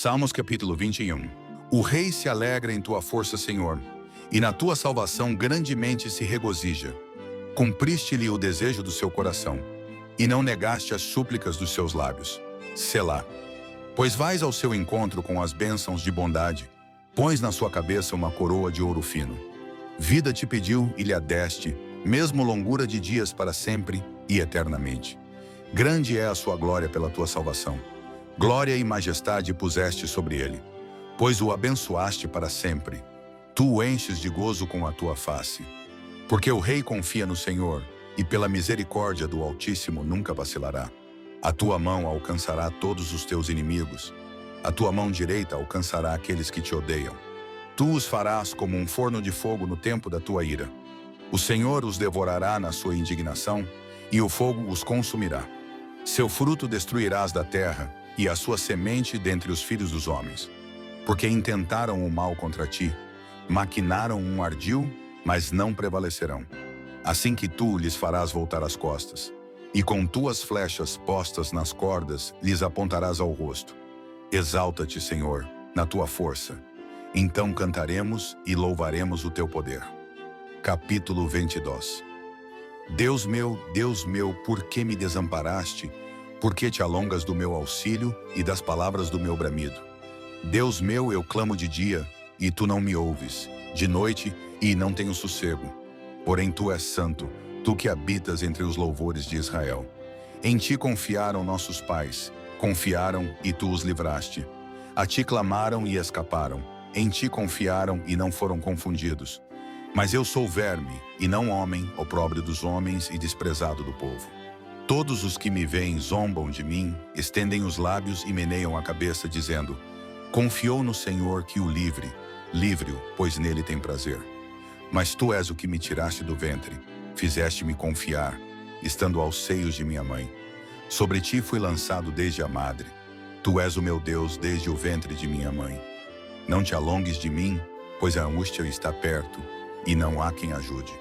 Salmos capítulo 21. O rei se alegra em tua força, Senhor, e na tua salvação grandemente se regozija. Cumpriste-lhe o desejo do seu coração, e não negaste as súplicas dos seus lábios. Selá. Pois vais ao seu encontro com as bênçãos de bondade, pões na sua cabeça uma coroa de ouro fino. Vida te pediu e lhe a deste, mesmo longura de dias para sempre e eternamente. Grande é a sua glória pela tua salvação. Glória e majestade puseste sobre ele, pois o abençoaste para sempre. Tu o enches de gozo com a tua face. Porque o rei confia no Senhor, e pela misericórdia do Altíssimo nunca vacilará. A tua mão alcançará todos os teus inimigos. A tua mão direita alcançará aqueles que te odeiam. Tu os farás como um forno de fogo no tempo da tua ira. O Senhor os devorará na sua indignação, e o fogo os consumirá. Seu fruto destruirás da terra, e a sua semente dentre os filhos dos homens. Porque intentaram o mal contra ti, maquinaram um ardil, mas não prevalecerão. Assim que tu lhes farás voltar as costas, e com tuas flechas postas nas cordas lhes apontarás ao rosto. Exalta-te, Senhor, na tua força. Então cantaremos e louvaremos o teu poder. Capítulo 22. Deus meu, por que me desamparaste? Por que te alongas do meu auxílio e das palavras do meu bramido? Deus meu, eu clamo de dia, e tu não me ouves, de noite, e não tenho sossego. Porém tu és santo, tu que habitas entre os louvores de Israel. Em ti confiaram nossos pais, confiaram e tu os livraste. A ti clamaram e escaparam, em ti confiaram e não foram confundidos. Mas eu sou verme, e não homem, opróbrio dos homens e desprezado do povo. Todos os que me veem zombam de mim, estendem os lábios e meneiam a cabeça, dizendo: confiou no Senhor que o livre, livre-o, pois nele tem prazer. Mas tu és o que me tiraste do ventre, fizeste-me confiar, estando aos seios de minha mãe. Sobre ti fui lançado desde a madre. Tu és o meu Deus desde o ventre de minha mãe. Não te alongues de mim, pois a angústia está perto, e não há quem ajude.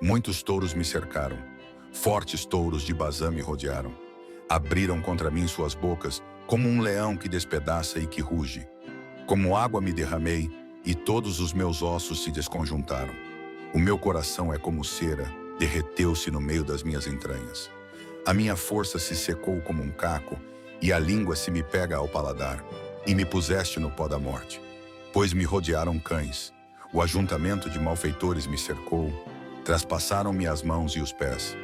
Muitos touros me cercaram. Fortes touros de Bazã me rodearam. Abriram contra mim suas bocas, como um leão que despedaça e que ruge. Como água me derramei, e todos os meus ossos se desconjuntaram. O meu coração é como cera, derreteu-se no meio das minhas entranhas. A minha força se secou como um caco, e a língua se me pega ao paladar, e me puseste no pó da morte. Pois me rodearam cães, o ajuntamento de malfeitores me cercou, traspassaram-me as mãos e os pés.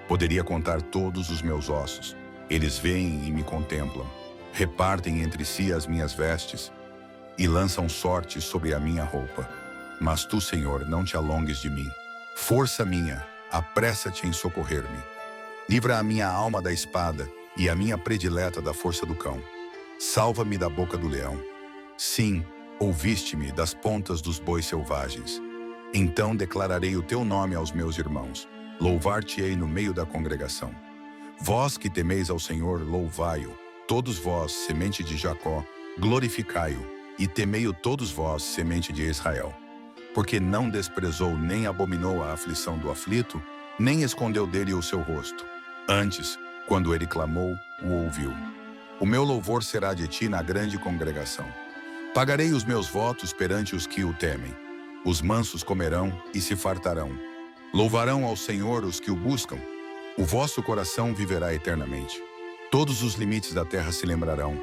Poderia contar todos os meus ossos. Eles veem e me contemplam. Repartem entre si as minhas vestes e lançam sorte sobre a minha roupa. Mas tu, Senhor, não te alongues de mim. Força minha, apressa-te em socorrer-me. Livra a minha alma da espada e a minha predileta da força do cão. Salva-me da boca do leão. Sim, ouviste-me das pontas dos bois selvagens. Então declararei o teu nome aos meus irmãos. Louvar-te-ei no meio da congregação. Vós que temeis ao Senhor, louvai-o. Todos vós, semente de Jacó, glorificai-o. E temei-o todos vós, semente de Israel. Porque não desprezou nem abominou a aflição do aflito, nem escondeu dele o seu rosto. Antes, quando ele clamou, o ouviu. O meu louvor será de ti na grande congregação. Pagarei os meus votos perante os que o temem. Os mansos comerão e se fartarão. Louvarão ao Senhor os que o buscam. O vosso coração viverá eternamente. Todos os limites da terra se lembrarão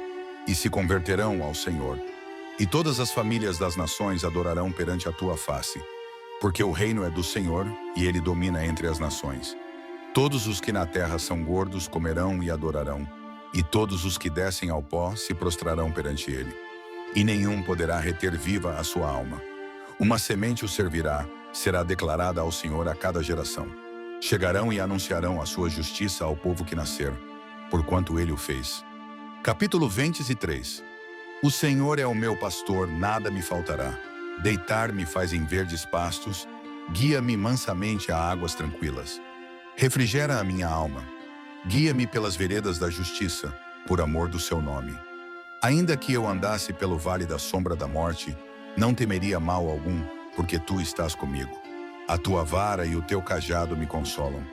e se converterão ao Senhor. E todas as famílias das nações adorarão perante a tua face. Porque o reino é do Senhor e ele domina entre as nações. Todos os que na terra são gordos comerão e adorarão. E todos os que descem ao pó se prostrarão perante ele. E nenhum poderá reter viva a sua alma. Uma semente o servirá, será declarada ao Senhor a cada geração. Chegarão e anunciarão a sua justiça ao povo que nascer, porquanto ele o fez. Capítulo 23. O Senhor é o meu pastor, nada me faltará. Deitar-me faz em verdes pastos, guia-me mansamente a águas tranquilas. Refrigera a minha alma. Guia-me pelas veredas da justiça, por amor do seu nome. Ainda que eu andasse pelo vale da sombra da morte, não temeria mal algum, porque tu estás comigo. A tua vara e o teu cajado me consolam.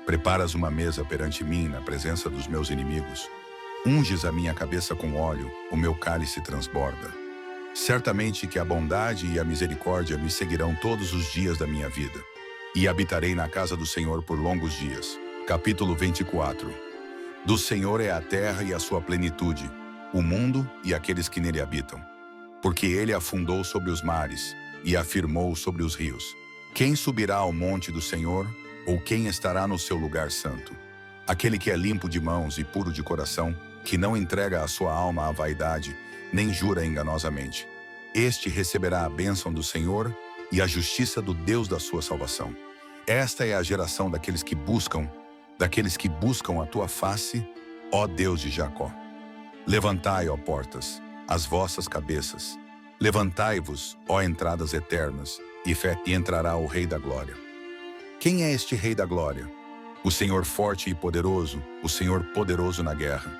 Preparas uma mesa perante mim na presença dos meus inimigos. Unges a minha cabeça com óleo, o meu cálice transborda. Certamente que a bondade e a misericórdia me seguirão todos os dias da minha vida, e habitarei na casa do Senhor por longos dias. Capítulo 24. Do Senhor é a terra e a sua plenitude, o mundo e aqueles que nele habitam. Porque ele afundou sobre os mares e afirmou sobre os rios. Quem subirá ao monte do Senhor, ou quem estará no seu lugar santo? Aquele que é limpo de mãos e puro de coração, que não entrega a sua alma à vaidade, nem jura enganosamente. Este receberá a bênção do Senhor e a justiça do Deus da sua salvação. Esta é a geração daqueles que buscam a tua face, ó Deus de Jacó. Levantai, ó portas, as vossas cabeças. Levantai-vos, ó entradas eternas, e entrará o Rei da Glória. Quem é este Rei da Glória? O Senhor forte e poderoso, o Senhor poderoso na guerra.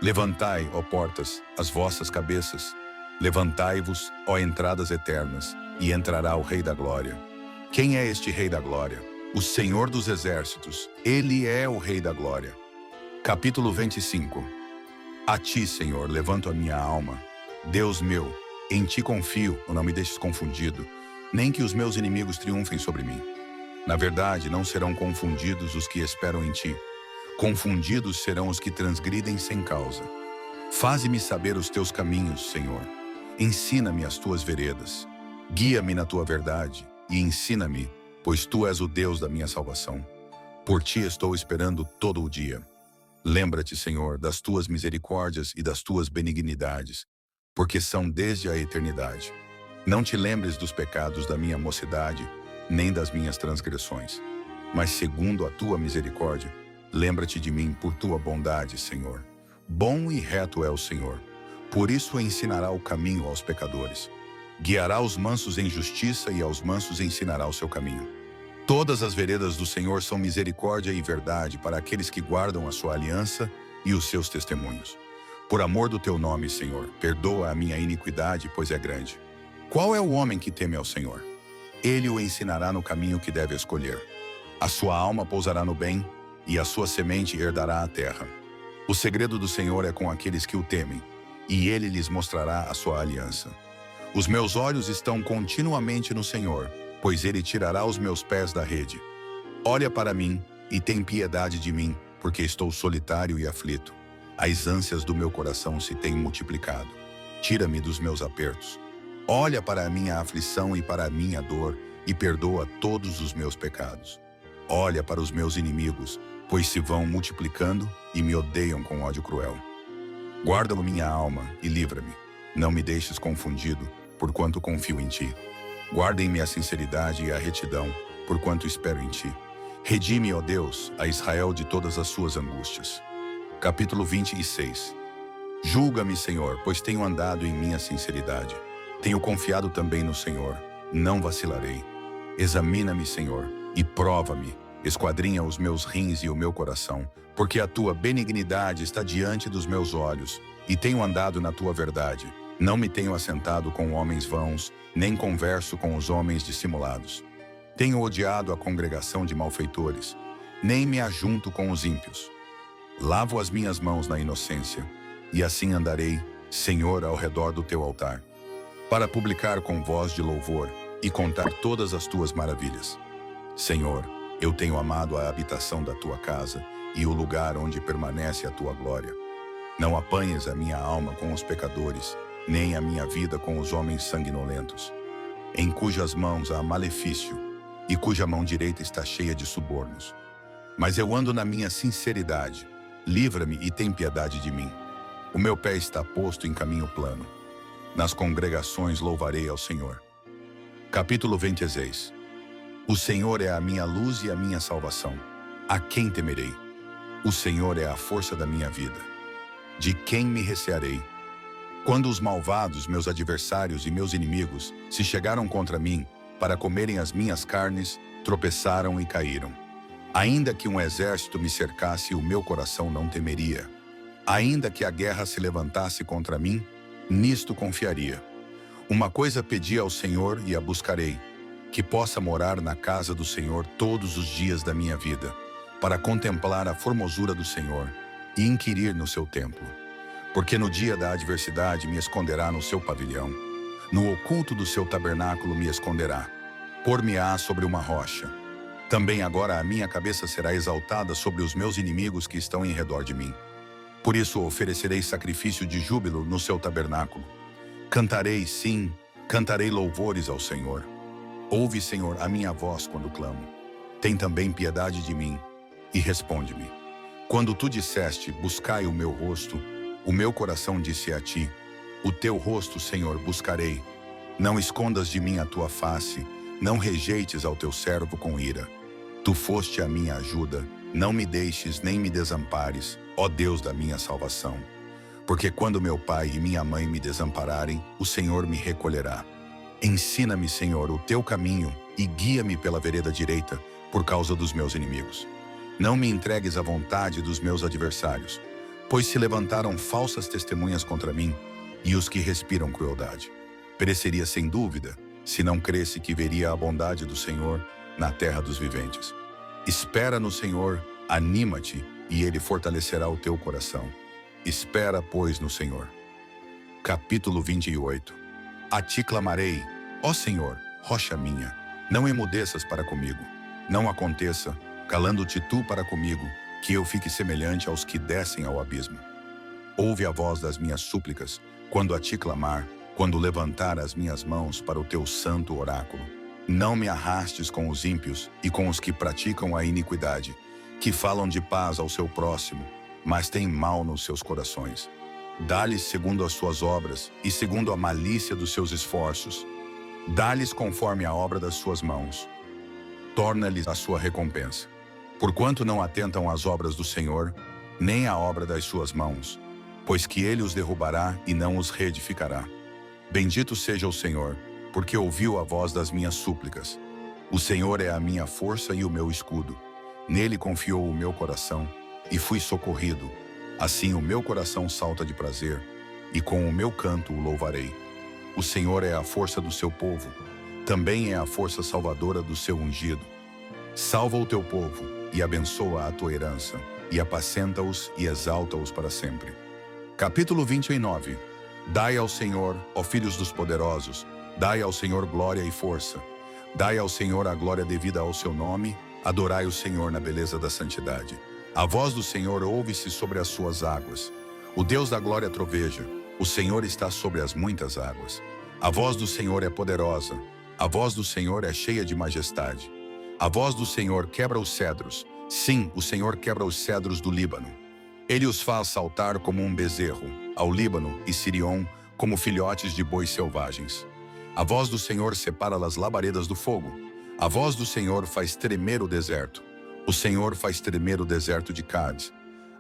Levantai, ó portas, as vossas cabeças. Levantai-vos, ó entradas eternas, e entrará o Rei da Glória. Quem é este Rei da Glória? O Senhor dos Exércitos, ele é o Rei da Glória. Capítulo 25. A ti, Senhor, levanto a minha alma. Deus meu, em ti confio, não me deixes confundido, nem que os meus inimigos triunfem sobre mim. Na verdade, não serão confundidos os que esperam em ti. Confundidos serão os que transgridem sem causa. Faze-me saber os teus caminhos, Senhor. Ensina-me as tuas veredas. Guia-me na tua verdade e ensina-me, pois tu és o Deus da minha salvação. Por ti estou esperando todo o dia. Lembra-te, Senhor, das tuas misericórdias e das tuas benignidades, porque são desde a eternidade. Não te lembres dos pecados da minha mocidade, nem das minhas transgressões. Mas segundo a tua misericórdia, lembra-te de mim por tua bondade, Senhor. Bom e reto é o Senhor. Por isso ensinará o caminho aos pecadores. Guiará os mansos em justiça e aos mansos ensinará o seu caminho. Todas as veredas do Senhor são misericórdia e verdade para aqueles que guardam a sua aliança e os seus testemunhos. Por amor do teu nome, Senhor, perdoa a minha iniquidade, pois é grande. Qual é o homem que teme ao Senhor? Ele o ensinará no caminho que deve escolher. A sua alma pousará no bem, e a sua semente herdará a terra. O segredo do Senhor é com aqueles que o temem, e ele lhes mostrará a sua aliança. Os meus olhos estão continuamente no Senhor, pois ele tirará os meus pés da rede. Olha para mim e tem piedade de mim, porque estou solitário e aflito. As ânsias do meu coração se têm multiplicado. Tira-me dos meus apertos. Olha para a minha aflição e para a minha dor, e perdoa todos os meus pecados. Olha para os meus inimigos, pois se vão multiplicando e me odeiam com ódio cruel. Guarda minha alma e livra-me. Não me deixes confundido, porquanto confio em ti. Guardem-me a sinceridade e a retidão, porquanto espero em ti. Redime, ó Deus, a Israel de todas as suas angústias. Capítulo 26. Julga-me, Senhor, pois tenho andado em minha sinceridade. Tenho confiado também no Senhor, não vacilarei. Examina-me, Senhor, e prova-me. Esquadrinha os meus rins e o meu coração, porque a tua benignidade está diante dos meus olhos, e tenho andado na tua verdade. Não me tenho assentado com homens vãos, nem converso com os homens dissimulados. Tenho odiado a congregação de malfeitores, nem me ajunto com os ímpios. Lavo as minhas mãos na inocência, e assim andarei, Senhor, ao redor do teu altar, para publicar com voz de louvor e contar todas as tuas maravilhas. Senhor, eu tenho amado a habitação da tua casa e o lugar onde permanece a tua glória. Não apanhes a minha alma com os pecadores, nem a minha vida com os homens sanguinolentos, em cujas mãos há malefício e cuja mão direita está cheia de subornos. Mas eu ando na minha sinceridade. Livra-me e tem piedade de mim. O meu pé está posto em caminho plano. Nas congregações louvarei ao Senhor. Capítulo 26. O Senhor é a minha luz e a minha salvação. A quem temerei? O Senhor é a força da minha vida. De quem me recearei? Quando os malvados, meus adversários e meus inimigos, se chegaram contra mim para comerem as minhas carnes, tropeçaram e caíram. Ainda que um exército me cercasse, o meu coração não temeria. Ainda que a guerra se levantasse contra mim, nisto confiaria. Uma coisa pedi ao Senhor e a buscarei, que possa morar na casa do Senhor todos os dias da minha vida, para contemplar a formosura do Senhor e inquirir no seu templo. Porque no dia da adversidade me esconderá no seu pavilhão, no oculto do seu tabernáculo me esconderá. Por-me-á sobre uma rocha. Também agora a minha cabeça será exaltada sobre os meus inimigos que estão em redor de mim. Por isso oferecerei sacrifício de júbilo no seu tabernáculo. Cantarei, sim, cantarei louvores ao Senhor. Ouve, Senhor, a minha voz quando clamo. Tem também piedade de mim e responde-me. Quando tu disseste, buscai o meu rosto, o meu coração disse a ti, o teu rosto, Senhor, buscarei. Não escondas de mim a tua face, não rejeites ao teu servo com ira. Tu foste a minha ajuda, não me deixes nem me desampares, ó Deus da minha salvação. Porque quando meu pai e minha mãe me desampararem, o Senhor me recolherá. Ensina-me, Senhor, o teu caminho e guia-me pela vereda direita, por causa dos meus inimigos. Não me entregues à vontade dos meus adversários, pois se levantaram falsas testemunhas contra mim, e os que respiram crueldade. Pereceria sem dúvida, se não cresse que veria a bondade do Senhor na terra dos viventes. Espera no Senhor, anima-te, e Ele fortalecerá o teu coração. Espera, pois, no Senhor. Capítulo 28. A ti clamarei, ó Senhor, rocha minha, não emudeças para comigo. Não aconteça, calando-te tu para comigo, que eu fique semelhante aos que descem ao abismo. Ouve a voz das minhas súplicas, quando a ti clamar, quando levantar as minhas mãos para o teu santo oráculo. Não me arrastes com os ímpios e com os que praticam a iniquidade, que falam de paz ao seu próximo, mas têm mal nos seus corações. Dá-lhes segundo as suas obras e segundo a malícia dos seus esforços. Dá-lhes conforme a obra das suas mãos. Torna-lhes a sua recompensa. Porquanto não atentam às obras do Senhor, nem à obra das suas mãos, pois que ele os derrubará e não os reedificará. Bendito seja o Senhor, porque ouviu a voz das minhas súplicas. O Senhor é a minha força e o meu escudo. Nele confiou o meu coração, e fui socorrido. Assim o meu coração salta de prazer, e com o meu canto o louvarei. O Senhor é a força do seu povo, também é a força salvadora do seu ungido. Salva o teu povo, e abençoa a tua herança, e apacenta-os e exalta-os para sempre. Capítulo 29. Dai ao Senhor, ó filhos dos poderosos, dai ao Senhor glória e força. Dai ao Senhor a glória devida ao seu nome, adorai o Senhor na beleza da santidade. A voz do Senhor ouve-se sobre as suas águas. O Deus da glória troveja, o Senhor está sobre as muitas águas. A voz do Senhor é poderosa, a voz do Senhor é cheia de majestade. A voz do Senhor quebra os cedros, sim, o Senhor quebra os cedros do Líbano. Ele os faz saltar como um bezerro, ao Líbano e Sirion como filhotes de bois selvagens. A voz do Senhor separa as labaredas do fogo. A voz do Senhor faz tremer o deserto. O Senhor faz tremer o deserto de Cádiz.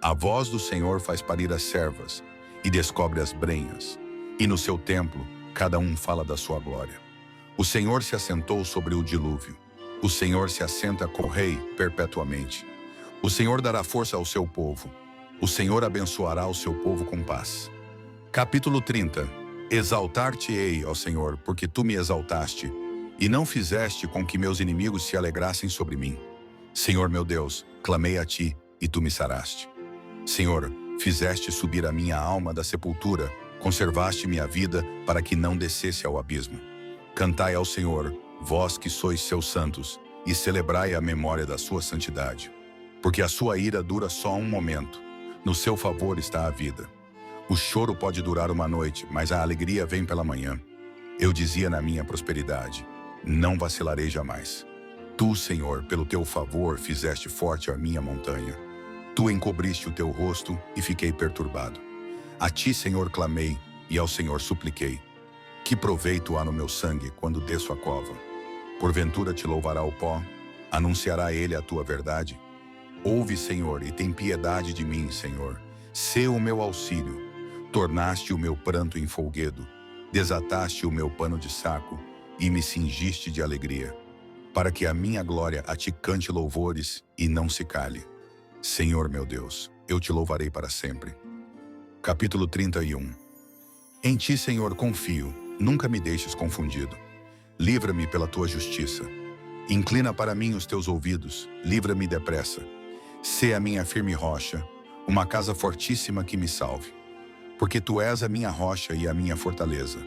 A voz do Senhor faz parir as servas e descobre as brenhas. E no seu templo, cada um fala da sua glória. O Senhor se assentou sobre o dilúvio. O Senhor se assenta com o rei perpetuamente. O Senhor dará força ao seu povo. O Senhor abençoará o seu povo com paz. Capítulo 30. Exaltar-te-ei, ó Senhor, porque tu me exaltaste, e não fizeste com que meus inimigos se alegrassem sobre mim. Senhor meu Deus, clamei a ti, e tu me saraste. Senhor, fizeste subir a minha alma da sepultura, conservaste minha vida para que não descesse ao abismo. Cantai ao Senhor, vós que sois seus santos, e celebrai a memória da sua santidade. Porque a sua ira dura só um momento, no seu favor está a vida. O choro pode durar uma noite, mas a alegria vem pela manhã. Eu dizia na minha prosperidade, não vacilarei jamais. Tu, Senhor, pelo teu favor, fizeste forte a minha montanha. Tu encobriste o teu rosto e fiquei perturbado. A ti, Senhor, clamei e ao Senhor supliquei. Que proveito há no meu sangue quando desço a cova? Porventura te louvará o pó? Anunciará ele a tua verdade? Ouve, Senhor, e tem piedade de mim, Senhor. Sê o meu auxílio. Tornaste o meu pranto em folguedo. Desataste o meu pano de saco e me cingiste de alegria. Para que a minha glória a ti cante louvores e não se cale. Senhor meu Deus, eu te louvarei para sempre. Capítulo 31. Em ti, Senhor, confio, nunca me deixes confundido. Livra-me pela tua justiça. Inclina para mim os teus ouvidos, livra-me depressa. Sê a minha firme rocha, uma casa fortíssima que me salve. Porque tu és a minha rocha e a minha fortaleza.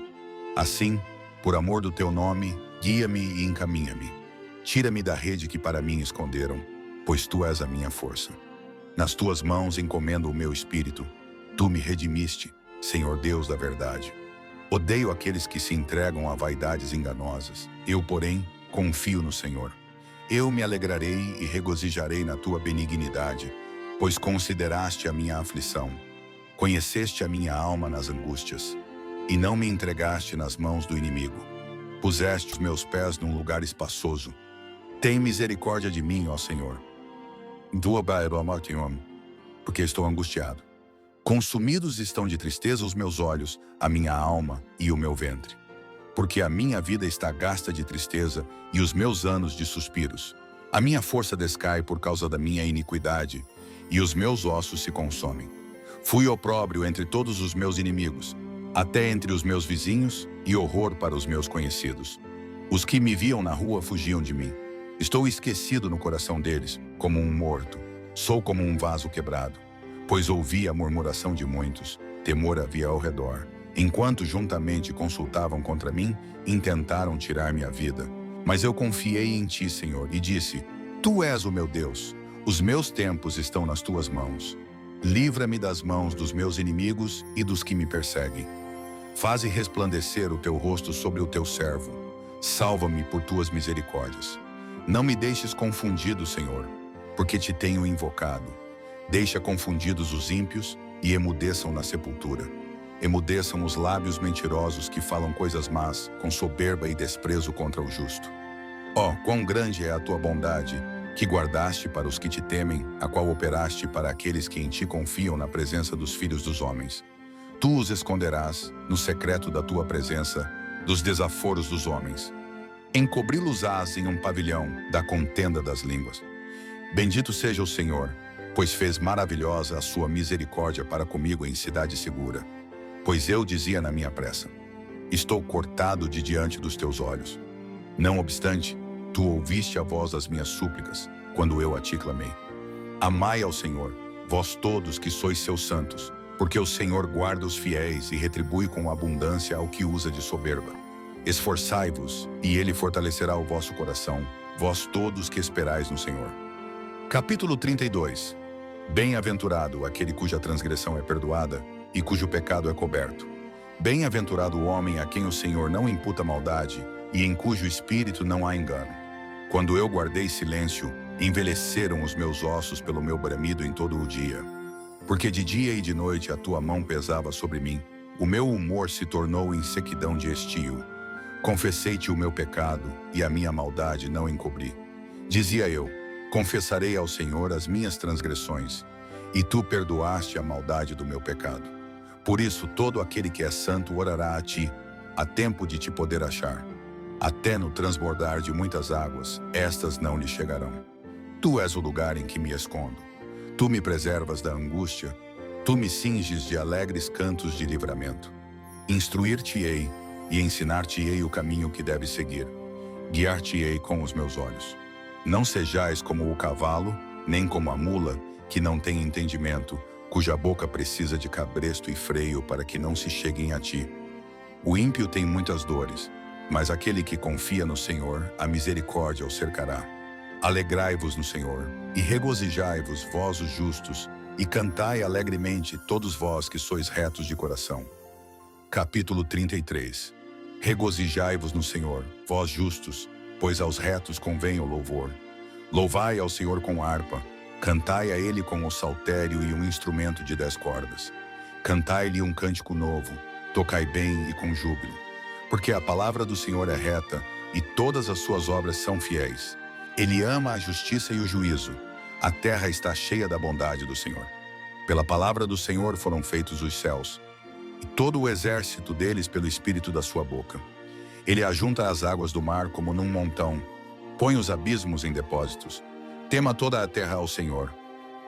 Assim, por amor do teu nome, guia-me e encaminha-me. Tira-me da rede que para mim esconderam, pois tu és a minha força. Nas tuas mãos encomendo o meu espírito. Tu me redimiste, Senhor Deus da verdade. Odeio aqueles que se entregam a vaidades enganosas. Eu, porém, confio no Senhor. Eu me alegrarei e regozijarei na tua benignidade, pois consideraste a minha aflição. Conheceste a minha alma nas angústias, e não me entregaste nas mãos do inimigo. Puseste os meus pés num lugar espaçoso. Tem misericórdia de mim, ó Senhor. Porque estou angustiado. Consumidos estão de tristeza os meus olhos, a minha alma e o meu ventre. Porque a minha vida está gasta de tristeza e os meus anos de suspiros. A minha força descai por causa da minha iniquidade, e os meus ossos se consomem. Fui opróbrio entre todos os meus inimigos, até entre os meus vizinhos, e horror para os meus conhecidos. Os que me viam na rua fugiam de mim. Estou esquecido no coração deles, como um morto. Sou como um vaso quebrado, pois ouvi a murmuração de muitos, temor havia ao redor. Enquanto juntamente consultavam contra mim, intentaram tirar-me a vida. Mas eu confiei em ti, Senhor, e disse: Tu és o meu Deus, os meus tempos estão nas tuas mãos. Livra-me das mãos dos meus inimigos e dos que me perseguem. Faze resplandecer o teu rosto sobre o teu servo. Salva-me por tuas misericórdias. Não me deixes confundido, Senhor, porque te tenho invocado. Deixa confundidos os ímpios e emudeçam na sepultura. Emudeçam os lábios mentirosos que falam coisas más, com soberba e desprezo contra o justo. Ó, quão grande é a tua bondade, que guardaste para os que te temem, a qual operaste para aqueles que em ti confiam na presença dos filhos dos homens. Tu os esconderás no secreto da tua presença, dos desaforos dos homens. Encobri-los-ás em um pavilhão da contenda das línguas. Bendito seja o Senhor, pois fez maravilhosa a sua misericórdia para comigo em cidade segura. Pois eu dizia na minha pressa: estou cortado de diante dos teus olhos. Não obstante, tu ouviste a voz das minhas súplicas, quando eu a ti clamei. Amai ao Senhor, vós todos que sois seus santos, porque o Senhor guarda os fiéis e retribui com abundância ao que usa de soberba. Esforçai-vos, e ele fortalecerá o vosso coração, vós todos que esperais no Senhor. Capítulo 32. Bem-aventurado aquele cuja transgressão é perdoada e cujo pecado é coberto. Bem-aventurado o homem a quem o Senhor não imputa maldade e em cujo espírito não há engano. Quando eu guardei silêncio, envelheceram os meus ossos pelo meu bramido em todo o dia. Porque de dia e de noite a tua mão pesava sobre mim, o meu humor se tornou em sequidão de estio. Confessei-te o meu pecado e a minha maldade não encobri. Dizia eu: confessarei ao Senhor as minhas transgressões, e tu perdoaste a maldade do meu pecado. Por isso todo aquele que é santo orará a ti, a tempo de te poder achar. Até no transbordar de muitas águas, estas não lhe chegarão. Tu és o lugar em que me escondo. Tu me preservas da angústia, tu me cinges de alegres cantos de livramento. Instruir-te-ei e ensinar-te-ei o caminho que deves seguir. Guiar-te-ei com os meus olhos. Não sejais como o cavalo, nem como a mula, que não tem entendimento, cuja boca precisa de cabresto e freio para que não se cheguem a ti. O ímpio tem muitas dores, mas aquele que confia no Senhor, a misericórdia o cercará. Alegrai-vos no Senhor, e regozijai-vos, vós os justos, e cantai alegremente, todos vós que sois retos de coração. Capítulo 33. Regozijai-vos no Senhor, vós justos, pois aos retos convém o louvor. Louvai ao Senhor com harpa, cantai a ele com o saltério e um instrumento de 10 cordas. Cantai-lhe um cântico novo, tocai bem e com júbilo. Porque a palavra do Senhor é reta, e todas as suas obras são fiéis. Ele ama a justiça e o juízo. A terra está cheia da bondade do Senhor. Pela palavra do Senhor foram feitos os céus, e todo o exército deles pelo espírito da sua boca. Ele ajunta as águas do mar como num montão, põe os abismos em depósitos. Tema toda a terra ao Senhor.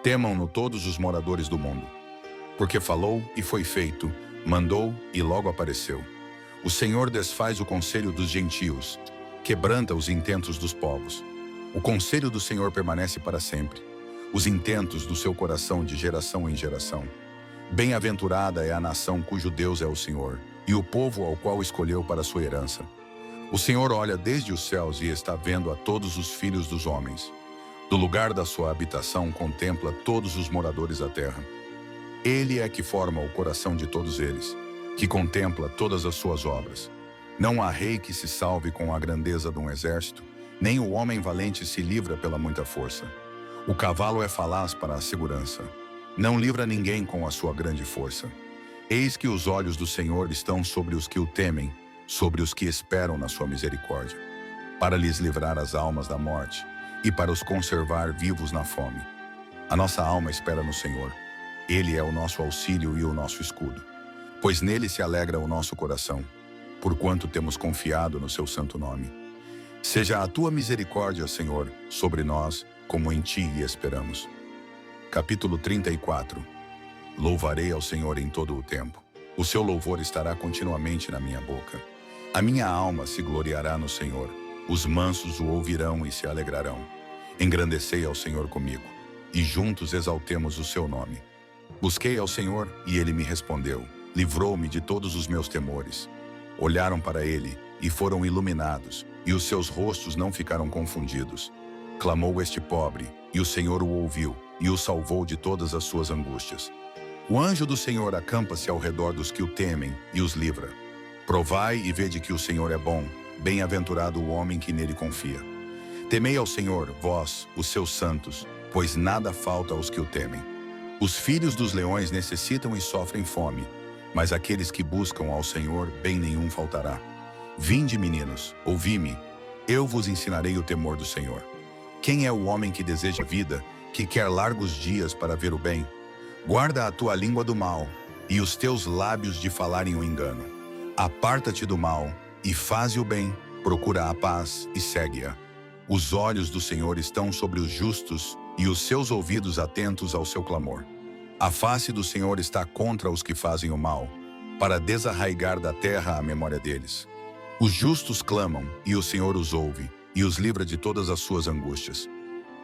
Temam-no todos os moradores do mundo. Porque falou e foi feito, mandou e logo apareceu. O Senhor desfaz o conselho dos gentios, quebranta os intentos dos povos. O conselho do Senhor permanece para sempre. os intentos do seu coração de geração em geração. Bem-aventurada é a nação cujo Deus é o Senhor, e o povo ao qual escolheu para sua herança. O Senhor olha desde os céus e está vendo a todos os filhos dos homens. Do lugar da sua habitação contempla todos os moradores da terra. Ele é que forma o coração de todos eles, que contempla todas as suas obras. Não há rei que se salve com a grandeza de um exército, nem o homem valente se livra pela muita força. O cavalo é falaz para a segurança. Não livra ninguém com a sua grande força. Eis que os olhos do Senhor estão sobre os que o temem, sobre os que esperam na sua misericórdia, para lhes livrar as almas da morte e para os conservar vivos na fome. A nossa alma espera no Senhor. Ele é o nosso auxílio e o nosso escudo, pois nele se alegra o nosso coração, porquanto temos confiado no seu santo nome. Seja a tua misericórdia, Senhor, sobre nós, como em ti esperamos. Capítulo 34. Louvarei ao Senhor em todo o tempo. O seu louvor estará continuamente na minha boca. A minha alma se gloriará no Senhor. Os mansos o ouvirão e se alegrarão. Engrandecei ao Senhor comigo, e juntos exaltemos o seu nome. Busquei ao Senhor, e ele me respondeu. Livrou-me de todos os meus temores. Olharam para ele, e foram iluminados, e os seus rostos não ficaram confundidos. Clamou este pobre, e o Senhor o ouviu, e o salvou de todas as suas angústias. O anjo do Senhor acampa-se ao redor dos que o temem, e os livra. Provai e vede que o Senhor é bom, bem-aventurado o homem que nele confia. Temei ao Senhor, vós, os seus santos, pois nada falta aos que o temem. Os filhos dos leões necessitam e sofrem fome, mas aqueles que buscam ao Senhor, bem nenhum faltará. Vinde, meninos, ouvi-me, eu vos ensinarei o temor do Senhor. Quem é o homem que deseja vida, que quer largos dias para ver o bem? Guarda a tua língua do mal, e os teus lábios de falarem o engano. Aparta-te do mal, e faze o bem, procura a paz, e segue-a. Os olhos do Senhor estão sobre os justos, e os seus ouvidos atentos ao seu clamor. A face do Senhor está contra os que fazem o mal, para desarraigar da terra a memória deles. Os justos clamam, e o Senhor os ouve, e os livra de todas as suas angústias.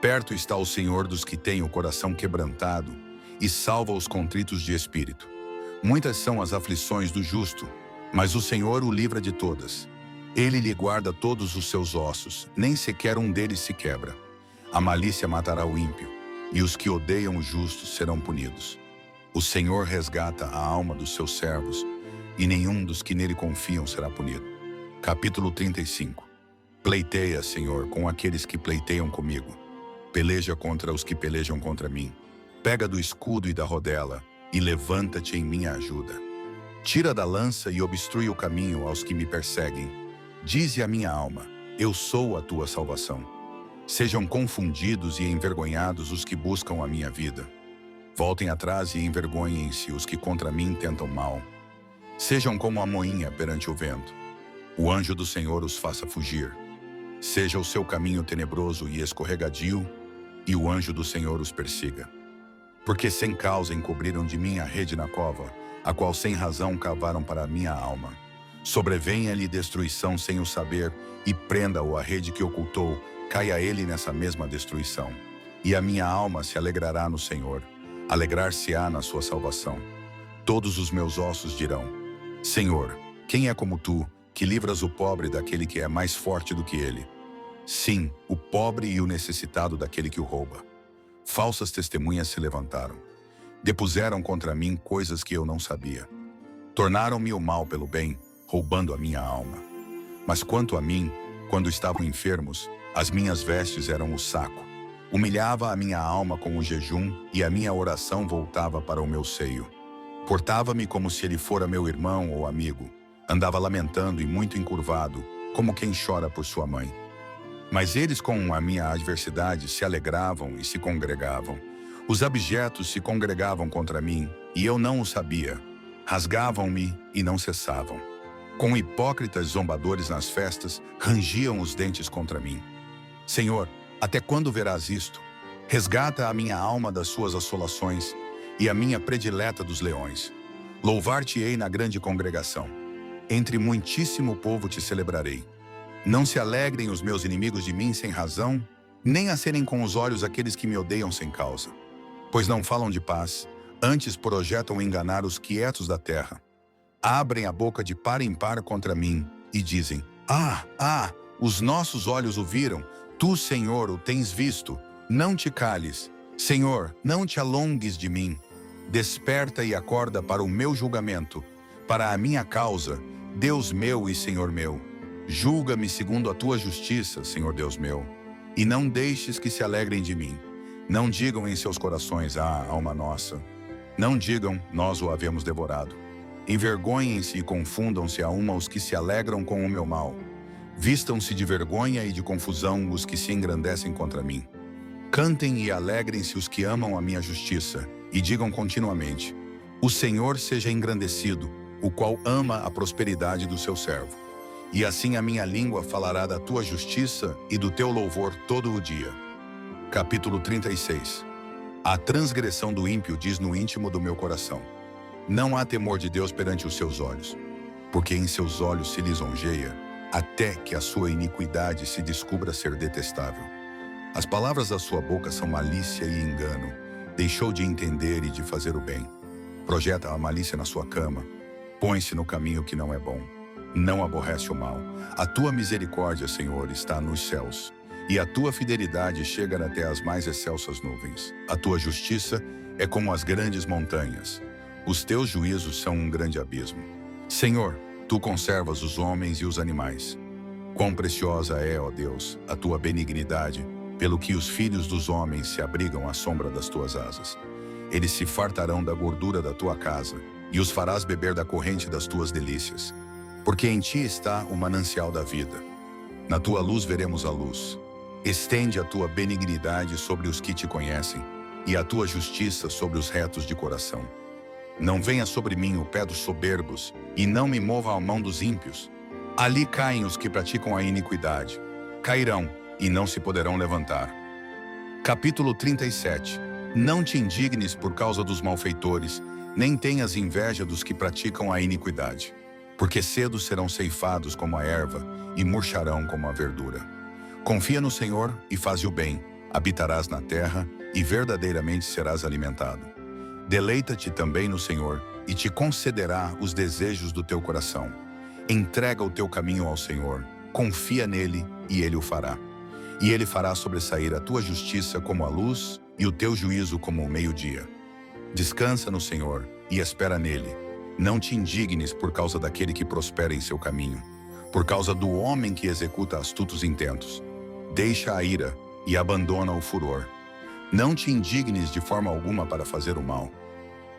Perto está o Senhor dos que têm o coração quebrantado, e salva os contritos de espírito. Muitas são as aflições do justo, mas o Senhor o livra de todas. Ele lhe guarda todos os seus ossos, nem sequer um deles se quebra. A malícia matará o ímpio, e os que odeiam o justo serão punidos. O Senhor resgata a alma dos seus servos, e nenhum dos que nele confiam será punido. Capítulo 35. Pleiteia, Senhor, com aqueles que pleiteiam comigo. Peleja contra os que pelejam contra mim. Pega do escudo e da rodela, e levanta-te em minha ajuda. Tira da lança e obstrui o caminho aos que me perseguem. Dize a minha alma, eu sou a tua salvação. Sejam confundidos e envergonhados os que buscam a minha vida. Voltem atrás e envergonhem-se os que contra mim tentam mal. Sejam como a moinha perante o vento. O anjo do Senhor os faça fugir. Seja o seu caminho tenebroso e escorregadio, e o anjo do Senhor os persiga. Porque sem causa encobriram de mim a rede na cova, a qual sem razão cavaram para a minha alma. Sobrevenha-lhe destruição sem o saber, e prenda-o a rede que ocultou, caia ele nessa mesma destruição. E a minha alma se alegrará no Senhor, alegrar-se-á na sua salvação. Todos os meus ossos dirão, Senhor, quem é como tu, que livras o pobre daquele que é mais forte do que ele? Sim, o pobre e o necessitado daquele que o rouba. Falsas testemunhas se levantaram. Depuseram contra mim coisas que eu não sabia. Tornaram-me o mal pelo bem, roubando a minha alma. Mas quanto a mim, quando estavam enfermos, as minhas vestes eram o saco. Humilhava a minha alma com o jejum, e a minha oração voltava para o meu seio. Portava-me como se ele fora meu irmão ou amigo. Andava lamentando e muito encurvado, como quem chora por sua mãe. Mas eles com a minha adversidade se alegravam e se congregavam. Os abjetos se congregavam contra mim, e eu não o sabia. Rasgavam-me e não cessavam. Com hipócritas zombadores nas festas, rangiam os dentes contra mim. Senhor, até quando verás isto? Resgata a minha alma das suas assolações, e a minha predileta dos leões. Louvar-te-ei na grande congregação. Entre muitíssimo povo te celebrarei. Não se alegrem os meus inimigos de mim sem razão, nem acerem com os olhos aqueles que me odeiam sem causa. Pois não falam de paz, antes projetam enganar os quietos da terra. Abrem a boca de par em par contra mim e dizem: os nossos olhos o viram, tu, Senhor, o tens visto. Não te cales, Senhor, não te alongues de mim. Desperta e acorda para o meu julgamento, para a minha causa, Deus meu e Senhor meu. Julga-me segundo a tua justiça, Senhor Deus meu, e não deixes que se alegrem de mim. Não digam em seus corações: alma nossa. Não digam: nós o havemos devorado. Envergonhem-se e confundam-se a uma os que se alegram com o meu mal. Vistam-se de vergonha e de confusão os que se engrandecem contra mim. Cantem e alegrem-se os que amam a minha justiça, e digam continuamente: o Senhor seja engrandecido, o qual ama a prosperidade do seu servo. E assim a minha língua falará da tua justiça e do teu louvor todo o dia. Capítulo 36. A transgressão do ímpio diz no íntimo do meu coração: não há temor de Deus perante os seus olhos, porque em seus olhos se lisonjeia, até que a sua iniquidade se descubra ser detestável. As palavras da sua boca são malícia e engano. Deixou de entender e de fazer o bem. Projeta a malícia na sua cama. Põe-se no caminho que não é bom. Não aborrece o mal. A tua misericórdia, Senhor, está nos céus, e a tua fidelidade chega até as mais excelsas nuvens. A tua justiça é como as grandes montanhas. Os teus juízos são um grande abismo. Senhor, tu conservas os homens e os animais. Quão preciosa é, ó Deus, a tua benignidade, pelo que os filhos dos homens se abrigam à sombra das tuas asas. Eles se fartarão da gordura da tua casa, e os farás beber da corrente das tuas delícias. Porque em ti está o manancial da vida. Na tua luz veremos a luz. Estende a tua benignidade sobre os que te conhecem, e a tua justiça sobre os retos de coração. Não venha sobre mim o pé dos soberbos, e não me mova a mão dos ímpios. Ali caem os que praticam a iniquidade. Cairão, e não se poderão levantar. Capítulo 37. Não te indignes por causa dos malfeitores, nem tenhas inveja dos que praticam a iniquidade. Porque cedo serão ceifados como a erva, e murcharão como a verdura. Confia no Senhor e faze o bem, habitarás na terra, e verdadeiramente serás alimentado. Deleita-te também no Senhor, e te concederá os desejos do teu coração. Entrega o teu caminho ao Senhor, confia nele, e ele o fará. E ele fará sobressair a tua justiça como a luz, e o teu juízo como o meio-dia. Descansa no Senhor, e espera nele. Não te indignes por causa daquele que prospera em seu caminho, por causa do homem que executa astutos intentos. Deixa a ira, e abandona o furor. Não te indignes de forma alguma para fazer o mal,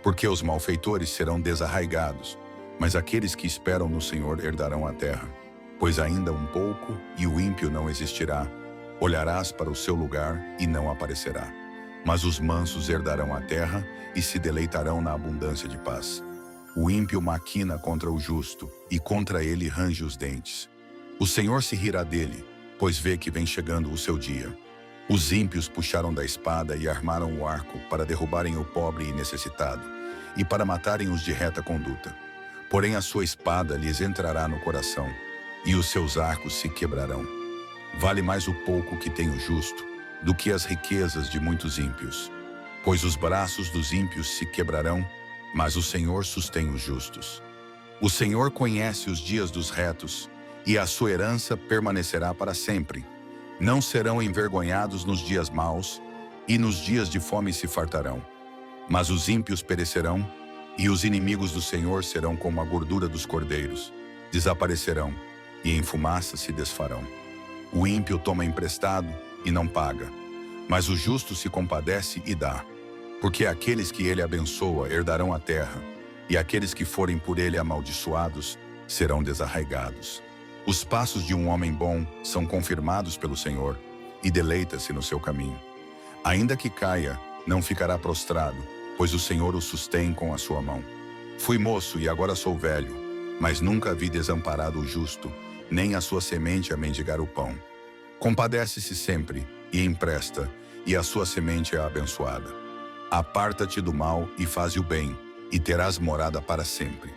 porque os malfeitores serão desarraigados, mas aqueles que esperam no Senhor herdarão a terra. Pois ainda um pouco, e o ímpio não existirá. Olharás para o seu lugar, e não aparecerá. Mas os mansos herdarão a terra, e se deleitarão na abundância de paz. O ímpio maquina contra o justo, e contra ele range os dentes. O Senhor se rirá dele, pois vê que vem chegando o seu dia. Os ímpios puxaram da espada e armaram o arco para derrubarem o pobre e necessitado, e para matarem os de reta conduta. Porém a sua espada lhes entrará no coração, e os seus arcos se quebrarão. Vale mais o pouco que tem o justo, do que as riquezas de muitos ímpios. Pois os braços dos ímpios se quebrarão, mas o Senhor sustém os justos. O Senhor conhece os dias dos retos, e a sua herança permanecerá para sempre. Não serão envergonhados nos dias maus, e nos dias de fome se fartarão. Mas os ímpios perecerão, e os inimigos do Senhor serão como a gordura dos cordeiros. Desaparecerão, e em fumaça se desfarão. O ímpio toma emprestado e não paga, mas o justo se compadece e dá. Porque aqueles que ele abençoa herdarão a terra, e aqueles que forem por ele amaldiçoados serão desarraigados. Os passos de um homem bom são confirmados pelo Senhor, e deleita-se no seu caminho. Ainda que caia, não ficará prostrado, pois o Senhor o sustém com a sua mão. Fui moço e agora sou velho, mas nunca vi desamparado o justo, nem a sua semente a mendigar o pão. Compadece-se sempre, e empresta, e a sua semente é abençoada. Aparta-te do mal e faze o bem, e terás morada para sempre.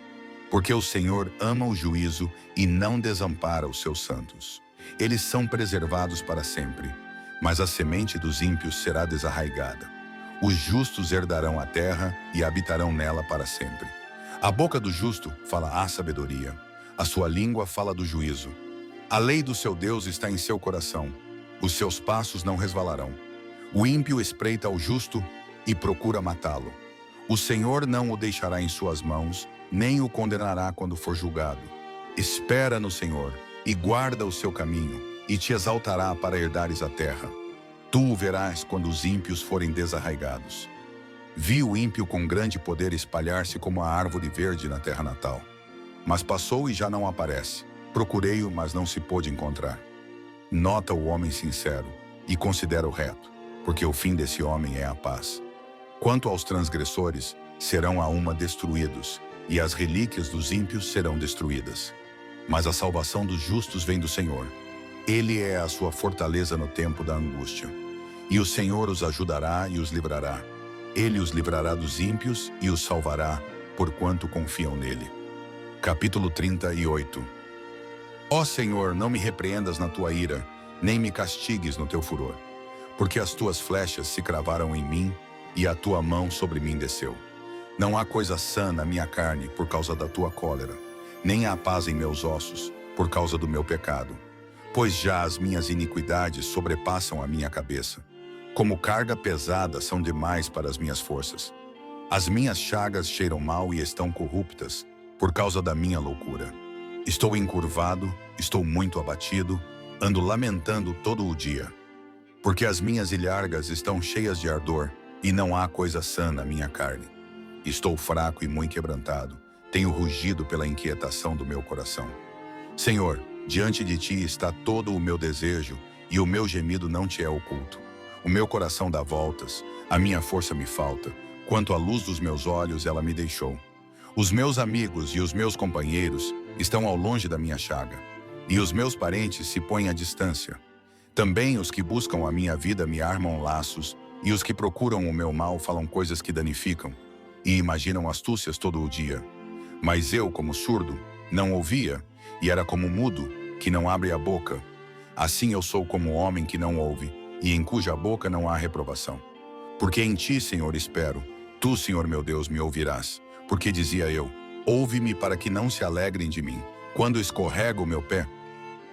Porque o Senhor ama o juízo e não desampara os seus santos. Eles são preservados para sempre, mas a semente dos ímpios será desarraigada. Os justos herdarão a terra e habitarão nela para sempre. A boca do justo fala a sabedoria, a sua língua fala do juízo. A lei do seu Deus está em seu coração, os seus passos não resvalarão. O ímpio espreita ao justo e procura matá-lo. O Senhor não o deixará em suas mãos, nem o condenará quando for julgado. Espera no Senhor e guarda o seu caminho, e te exaltará para herdares a terra. Tu o verás quando os ímpios forem desarraigados. Vi o ímpio com grande poder espalhar-se como a árvore verde na terra natal. Mas passou e já não aparece. Procurei-o, mas não se pôde encontrar. Nota o homem sincero e considera o reto, porque o fim desse homem é a paz. Quanto aos transgressores, serão a uma destruídos, e as relíquias dos ímpios serão destruídas. Mas a salvação dos justos vem do Senhor. Ele é a sua fortaleza no tempo da angústia. E o Senhor os ajudará e os livrará. Ele os livrará dos ímpios e os salvará, porquanto confiam nele. Capítulo 38. Ó Senhor, não me repreendas na tua ira, nem me castigues no teu furor, porque as tuas flechas se cravaram em mim e a tua mão sobre mim desceu. Não há coisa sã na minha carne por causa da tua cólera, nem há paz em meus ossos por causa do meu pecado. Pois já as minhas iniquidades sobrepassam a minha cabeça. Como carga pesada são demais para as minhas forças. As minhas chagas cheiram mal e estão corruptas por causa da minha loucura. Estou encurvado, estou muito abatido, ando lamentando todo o dia. Porque as minhas ilhargas estão cheias de ardor e não há coisa sã na minha carne. Estou fraco e muito quebrantado, tenho rugido pela inquietação do meu coração. Senhor, diante de ti está todo o meu desejo e o meu gemido não te é oculto. O meu coração dá voltas, a minha força me falta, quanto à luz dos meus olhos ela me deixou. Os meus amigos e os meus companheiros estão ao longe da minha chaga, e os meus parentes se põem à distância. Também os que buscam a minha vida me armam laços, e os que procuram o meu mal falam coisas que danificam, e imaginam astúcias todo o dia. Mas eu, como surdo, não ouvia, e era como mudo, que não abre a boca. Assim eu sou como homem que não ouve, e em cuja boca não há reprovação. Porque em ti, Senhor, espero. Tu, Senhor meu Deus, me ouvirás. Porque dizia eu, ouve-me para que não se alegrem de mim, quando escorrego o meu pé,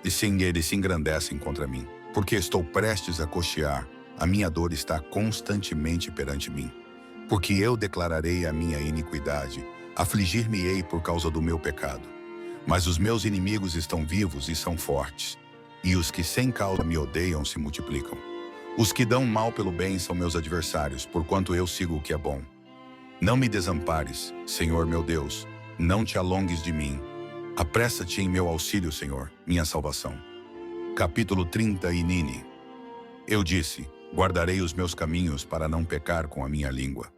e sim eles se engrandecem contra mim. Porque estou prestes a coxear, a minha dor está constantemente perante mim. Porque eu declararei a minha iniquidade, afligir-me-ei por causa do meu pecado. Mas os meus inimigos estão vivos e são fortes, e os que sem causa me odeiam se multiplicam. Os que dão mal pelo bem são meus adversários, porquanto eu sigo o que é bom. Não me desampares, Senhor meu Deus, não te alongues de mim. Apressa-te em meu auxílio, Senhor, minha salvação. Capítulo 30. Inini. Eu disse, guardarei os meus caminhos para não pecar com a minha língua.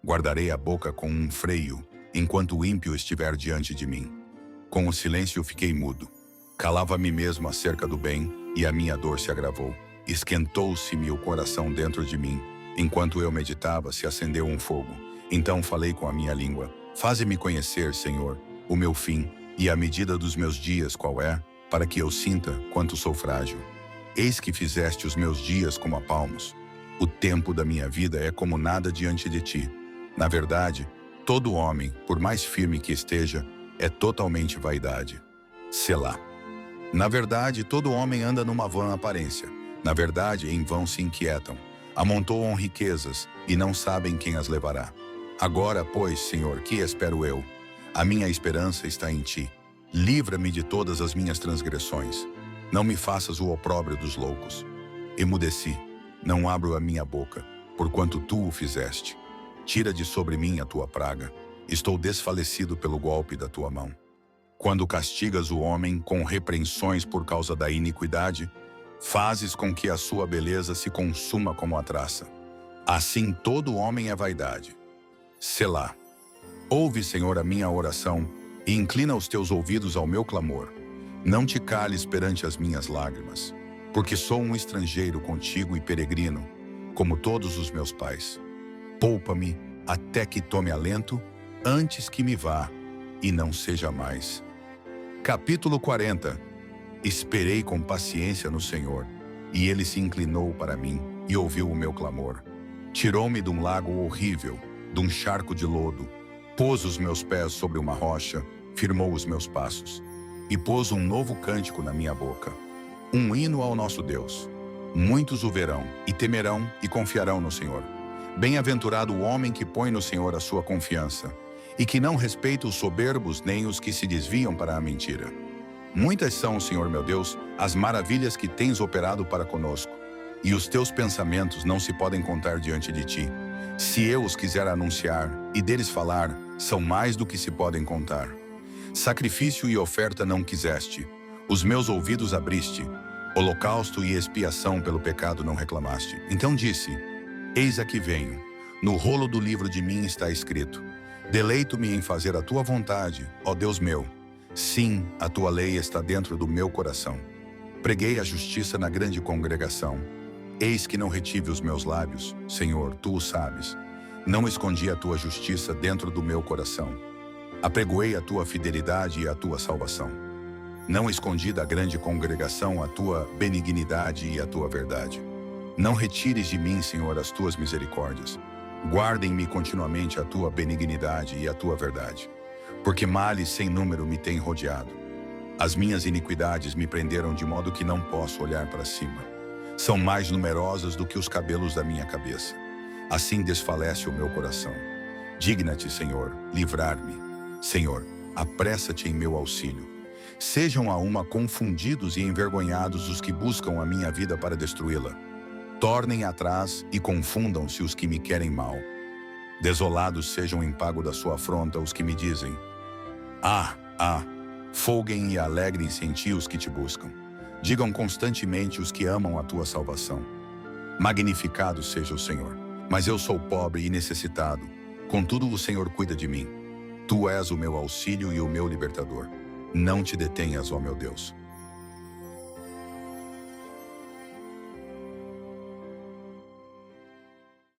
Guardarei a boca com um freio, enquanto o ímpio estiver diante de mim. Com o silêncio fiquei mudo. Calava-me mesmo acerca do bem, e a minha dor se agravou. Esquentou-se-me o coração dentro de mim. Enquanto eu meditava, se acendeu um fogo. Então falei com a minha língua. Faze-me conhecer, Senhor, o meu fim, e a medida dos meus dias qual é, para que eu sinta quanto sou frágil. Eis que fizeste os meus dias como a palmos. O tempo da minha vida é como nada diante de ti. Na verdade, todo homem, por mais firme que esteja, é totalmente vaidade. Selá. Na verdade, todo homem anda numa vã aparência. Na verdade, em vão se inquietam. Amontoam riquezas e não sabem quem as levará. Agora, pois, Senhor, que espero eu? A minha esperança está em ti. Livra-me de todas as minhas transgressões. Não me faças o opróbrio dos loucos. Emudeci, não abro a minha boca, porquanto tu o fizeste. Tira de sobre mim a tua praga. Estou desfalecido pelo golpe da tua mão. Quando castigas o homem com repreensões por causa da iniquidade, fazes com que a sua beleza se consuma como a traça. Assim todo homem é vaidade. Selá. Ouve, Senhor, a minha oração, e inclina os teus ouvidos ao meu clamor. Não te cales perante as minhas lágrimas, porque sou um estrangeiro contigo e peregrino, como todos os meus pais. Poupa-me até que tome alento, antes que me vá, e não seja mais. Capítulo 40. Esperei com paciência no Senhor, E ele se inclinou para mim e ouviu o meu clamor. Tirou-me de um lago horrível, de um charco de lodo, pôs os meus pés sobre uma rocha, firmou os meus passos, e pôs um novo cântico na minha boca, um hino ao nosso Deus. Muitos o verão, e temerão, e confiarão no Senhor. Bem-aventurado o homem que põe no Senhor a sua confiança, e que não respeita os soberbos nem os que se desviam para a mentira. Muitas são, Senhor meu Deus, as maravilhas que tens operado para conosco, e os teus pensamentos não se podem contar diante de ti. Se eu os quiser anunciar e deles falar, são mais do que se podem contar. Sacrifício e oferta não quiseste, os meus ouvidos abriste, holocausto e expiação pelo pecado não reclamaste. Então disse: eis aqui venho, no rolo do livro de mim está escrito: deleito-me em fazer a tua vontade, ó Deus meu. Sim, a tua lei está dentro do meu coração. Preguei a justiça na grande congregação. Eis que não retive os meus lábios, Senhor, tu o sabes. Não escondi a tua justiça dentro do meu coração. Apregoei a tua fidelidade e a tua salvação. Não escondi da grande congregação a tua benignidade e a tua verdade. Não retires de mim, Senhor, as tuas misericórdias. Guarda em-me continuamente a tua benignidade e a tua verdade. Porque males sem número me têm rodeado. As minhas iniquidades me prenderam de modo que não posso olhar para cima. São mais numerosas do que os cabelos da minha cabeça. Assim desfalece o meu coração. Digna-te, Senhor, livrar-me. Senhor, apressa-te em meu auxílio. Sejam a uma confundidos e envergonhados os que buscam a minha vida para destruí-la. Tornem atrás e confundam-se os que me querem mal. Desolados sejam em pago da sua afronta os que me dizem: folguem e alegrem-se em ti os que te buscam. Digam constantemente os que amam a tua salvação: magnificado seja o Senhor. Mas eu sou pobre e necessitado, contudo o Senhor cuida de mim. Tu és o meu auxílio e o meu libertador. Não te detenhas, ó meu Deus.